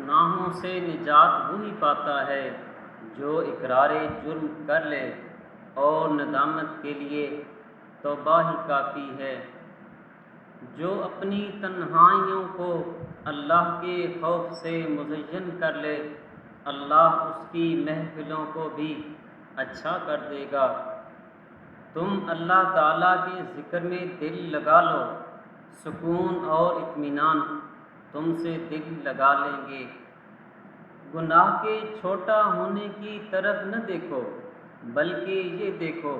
گناہوں سے نجات وہی پاتا ہے جو اقرار جرم کر لے، اور ندامت کے لیے توبہ ہی کافی ہے۔ جو اپنی تنہائیوں کو اللہ کے خوف سے مزین کر لے، اللہ اس کی محفلوں کو بھی اچھا کر دے گا۔ تم اللہ تعالیٰ کے ذکر میں دل لگا لو، سکون اور اطمینان تم سے دل لگا لیں گے۔ گناہ کے چھوٹا ہونے کی طرف نہ دیکھو، بلکہ یہ دیکھو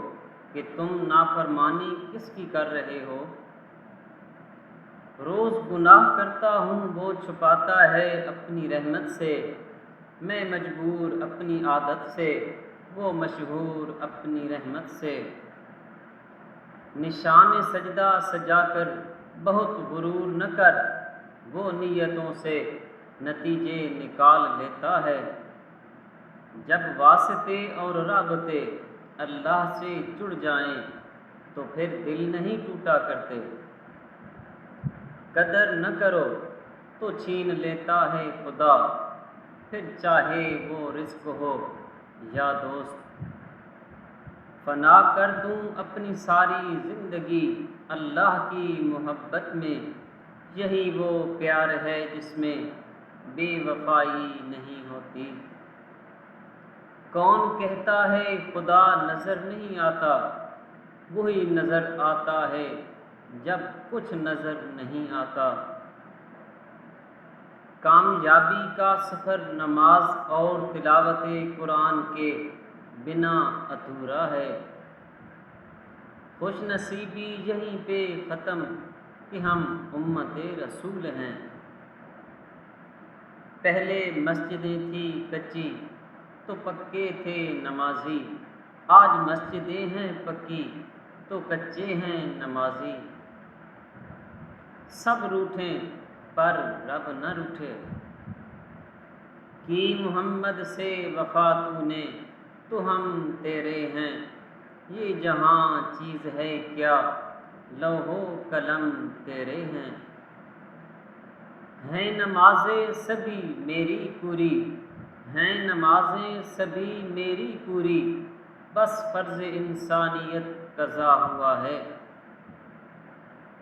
کہ تم نافرمانی کس کی کر رہے ہو۔ روز گناہ کرتا ہوں، وہ چھپاتا ہے اپنی رحمت سے۔ میں مجبور اپنی عادت سے، وہ مشہور اپنی رحمت سے۔ نشان سجدہ سجا کر بہت غرور نہ کر، وہ نیتوں سے نتیجے نکال لیتا ہے۔ جب واسطے اور رابطے اللہ سے جڑ جائیں تو پھر دل نہیں ٹوٹا کرتے۔ قدر نہ کرو تو چھین لیتا ہے خدا، پھر چاہے وہ رزق ہو یا دوست۔ فنا کر دوں اپنی ساری زندگی اللہ کی محبت میں، یہی وہ پیار ہے جس میں بے وفائی نہیں ہوتی۔ کون کہتا ہے خدا نظر نہیں آتا، وہی نظر آتا ہے جب کچھ نظر نہیں آتا۔ کامیابی کا سفر نماز اور تلاوت قرآن کے بنا ادھورا ہے۔ خوش نصیبی یہیں پہ ختم کہ ہم امت رسول ہیں۔ پہلے مسجدیں تھیں کچی تو پکے تھے نمازی، آج مسجدیں ہیں پکی تو کچے ہیں نمازی۔ سب روٹھیں پر رب نہ روٹھے، کی محمد سے وفا تو نے تو ہم تیرے ہیں۔ یہ جہاں چیز ہے کیا، لوح و قلم تیرے ہیں۔ ہیں نمازیں سبھی میری پوری، ہیں نمازیں سبھی میری پوری، بس فرض انسانیت قضا ہوا ہے۔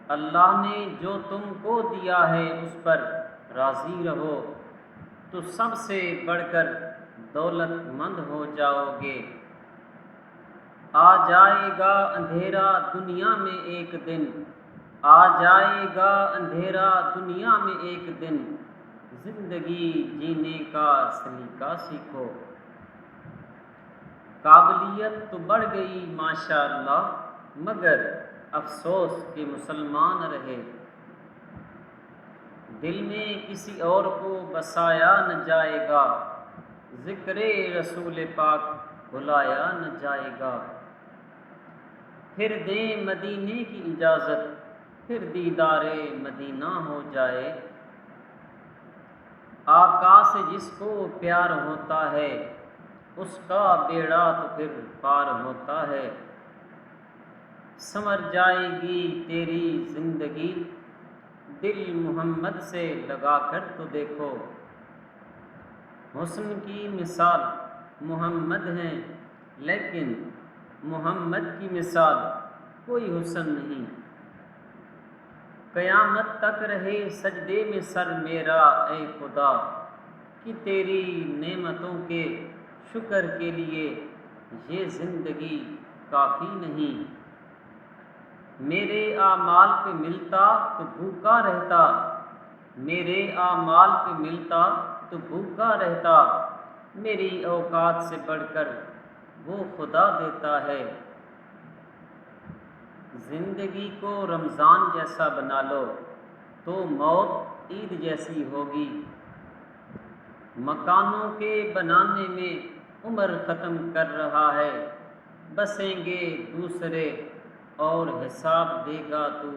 اللہ نے جو تم کو دیا ہے اس پر راضی رہو، تو سب سے بڑھ کر دولت مند ہو جاؤ گے۔ آ جائے گا اندھیرا دنیا میں ایک دن، آ جائے گا اندھیرا دنیا میں ایک دن، زندگی جینے کا سلیقہ سیکھو۔ قابلیت تو بڑھ گئی ماشاءاللہ، مگر افسوس کہ مسلمان رہے۔ دل میں کسی اور کو بسایا نہ جائے گا، ذکر رسول پاک بھلایا نہ جائے گا۔ پھر دیں مدینے کی اجازت، پھر دیدار مدینہ ہو جائے۔ آقا سے جس کو پیار ہوتا ہے، اس کا بیڑا تو پھر پار ہوتا ہے۔ سنور جائے گی تیری زندگی، دل محمد سے لگا کر تو دیکھو۔ حسن کی مثال محمد ہیں، لیکن محمد کی مثال کوئی حسن نہیں۔ قیامت تک رہے سجدے میں سر میرا اے خدا، کہ تیری نعمتوں کے شکر کے لیے یہ زندگی کافی نہیں۔ میرے اعمال پہ ملتا تو بھوکا رہتا، میرے اعمال پہ ملتا تو بھوکا رہتا، میری اوقات سے بڑھ کر وہ خدا دیتا ہے۔ زندگی کو رمضان جیسا بنا لو تو موت عید جیسی ہوگی۔ مکانوں کے بنانے میں عمر ختم کر رہا ہے، بسیں گے دوسرے اور حساب دے گا تو